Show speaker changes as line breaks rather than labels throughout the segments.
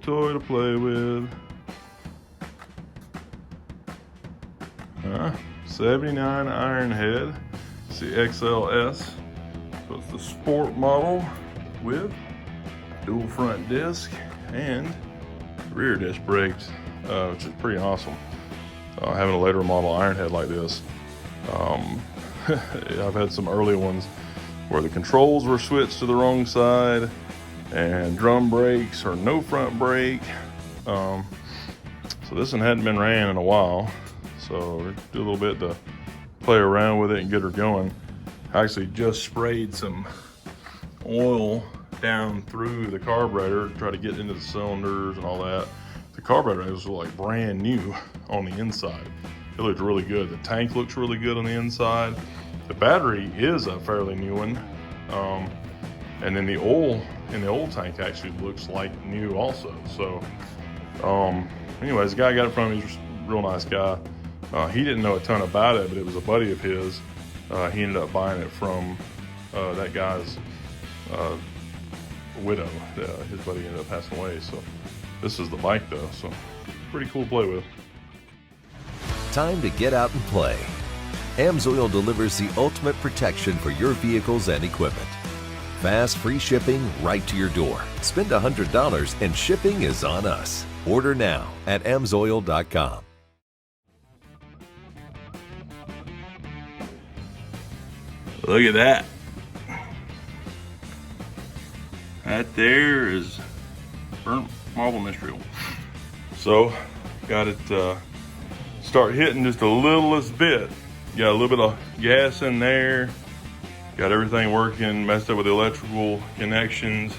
toy to play with. 79 Ironhead. It's the XLS. So it's the sport model with dual front disc and rear disc brakes, which is pretty awesome. Having a later model Ironhead like this. I've had some early ones where the controls were switched to the wrong side and drum brakes or no front brake. So this one hadn't been ran in a while. So we do a little bit to play around with it and get her going. I actually just sprayed some oil down through the carburetor to try to get into the cylinders and all that. The carburetor was like brand new on the inside. It looked really good. The tank looks really good on the inside. The battery is a fairly new one. And then the oil in the old tank actually looks like new also. So anyways, the guy I got it from, he's a real nice guy. He didn't know a ton about it, but it was a buddy of his. He ended up buying it from that guy's widow. His buddy ended up passing away. So this is the bike though, so pretty cool to play with.
Time to get out and play. AMSOIL delivers the ultimate protection for your vehicles and equipment. Fast, free shipping right to your door. Spend $100 and shipping is on us. Order now at amsoil.com.
Look at that. That there is burnt marble mystery oil. So got it start hitting just a littlest bit. Got a little bit of gas in there. Got everything working, messed up with the electrical connections.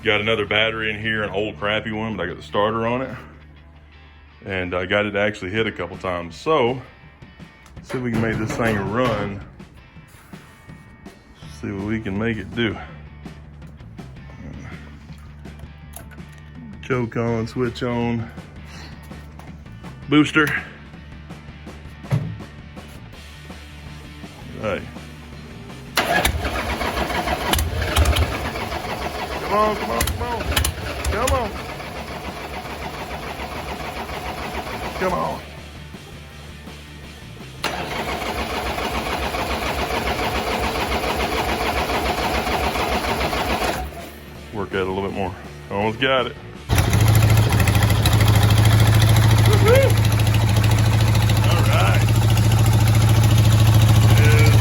Got another battery in here, an old crappy one, but I got the starter on it. And I got it to actually hit a couple times. So, let's see if we can make this thing run. See what we can make it do. Choke on, switch on. Booster. Right. Come on, come on, come on. Come on. Come on. Work at it a little bit more. Almost got it. Woo-hoo! All right. It is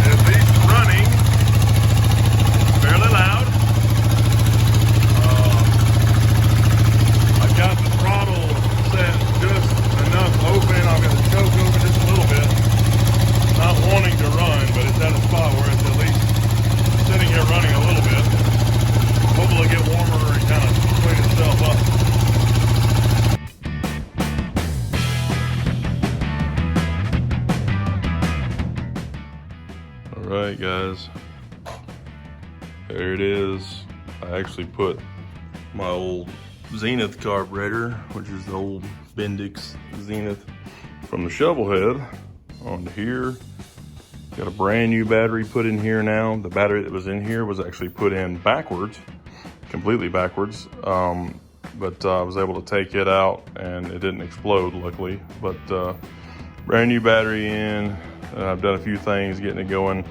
at least running. Fairly loud. I got the throttle set just enough open. I've got the choke open just a little bit. Not wanting to run, but it's at a spot where it's at least sitting here running a little bit. Hopefully get warmer and kind of clean itself up. All right, guys. There it is. I actually put my old Zenith carburetor, which is the old Bendix Zenith, from the shovel head onto here. Got a brand new battery put in here now. The battery that was in here was actually put in backwards, completely backwards. But I was able to take it out and it didn't explode, luckily. But brand new battery in. I've done a few things getting it going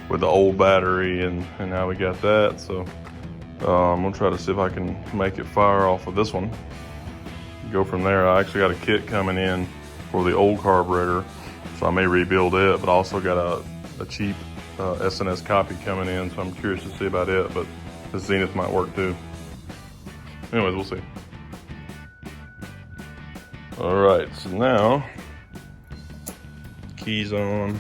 with the old battery, and now we got that. So I'm gonna try to see if I can make it fire off of this one. Go from there. I actually got a kit coming in for the old carburetor, so I may rebuild it, but I also got a cheap SNS copy coming in, so I'm curious to see about it, but the Zenith might work too. Anyways, we'll see. All right, so now, keys on.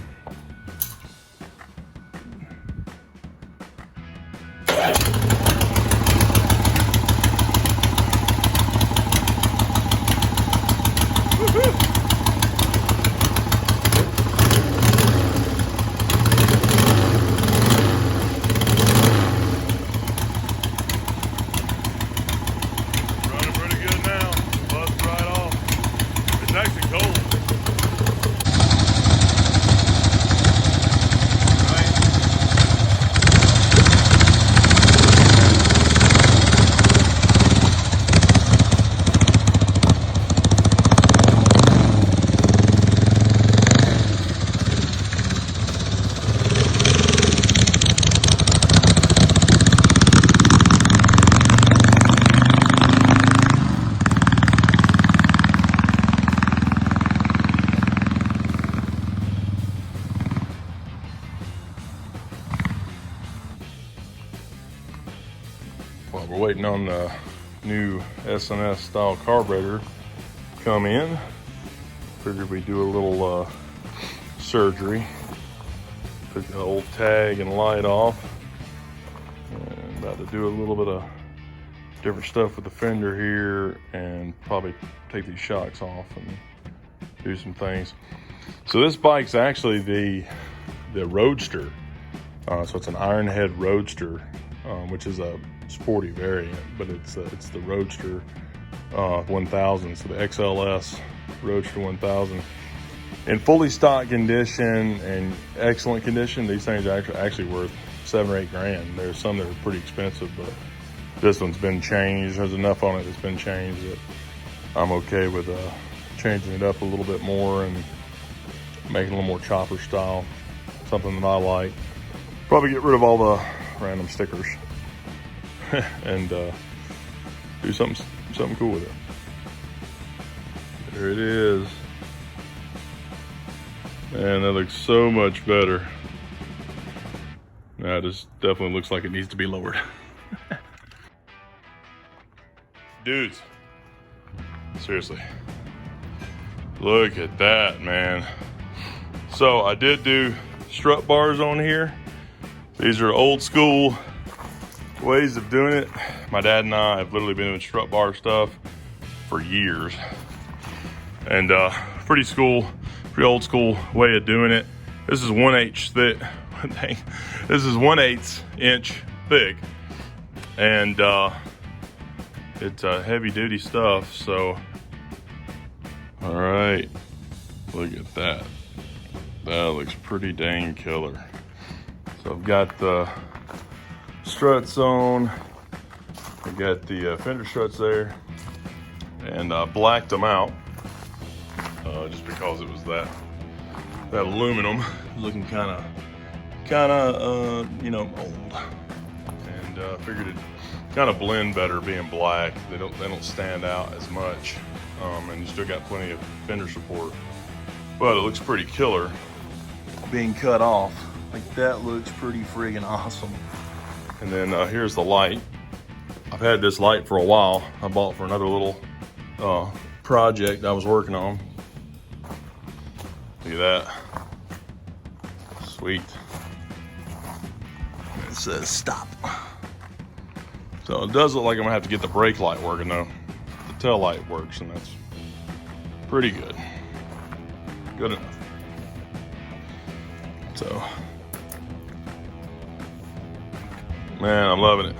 on the new S&S style carburetor come in. Figured we'd do a little surgery. Took the old tag and light off. And about to do a little bit of different stuff with the fender here and probably take these shocks off and do some things. So this bike's actually the Roadster. So it's an Ironhead Roadster, which is a sporty variant, but it's the Roadster 1000. So the XLS Roadster 1000 in fully stock condition and excellent condition. These things are actually worth $7 or $8 grand. There's some that are pretty expensive, but this one's been changed. There's enough on it that's been changed that I'm okay with changing it up a little bit more and making a little more chopper style, something that I like. Probably get rid of all the random stickers and do something cool with it. There it is. Man, that looks so much better. Now this definitely looks like it needs to be lowered. Dudes, seriously, look at that, man. So I did do strut bars on here. These are old school ways of doing it. My dad and I have literally been doing strut bar stuff for years. And pretty old school way of doing it. This is 1/8 thick. This is 1/8 inch thick. And it's heavy duty stuff, so. All right, look at that. That looks pretty dang killer. So I've got the struts on. I got the fender struts there, and I blacked them out just because it was that aluminum looking kind of you know, old, and figured it kind of blend better being black. They don't stand out as much, and you still got plenty of fender support, but it looks pretty killer being cut off. Like, that looks pretty friggin' awesome. And then here's the light. I've had this light for a while. I bought for another little project I was working on. Look at that. Sweet. It says stop. So it does look like I'm gonna have to get the brake light working though. The tail light works, and that's pretty good. Good enough. So, man, I'm loving it.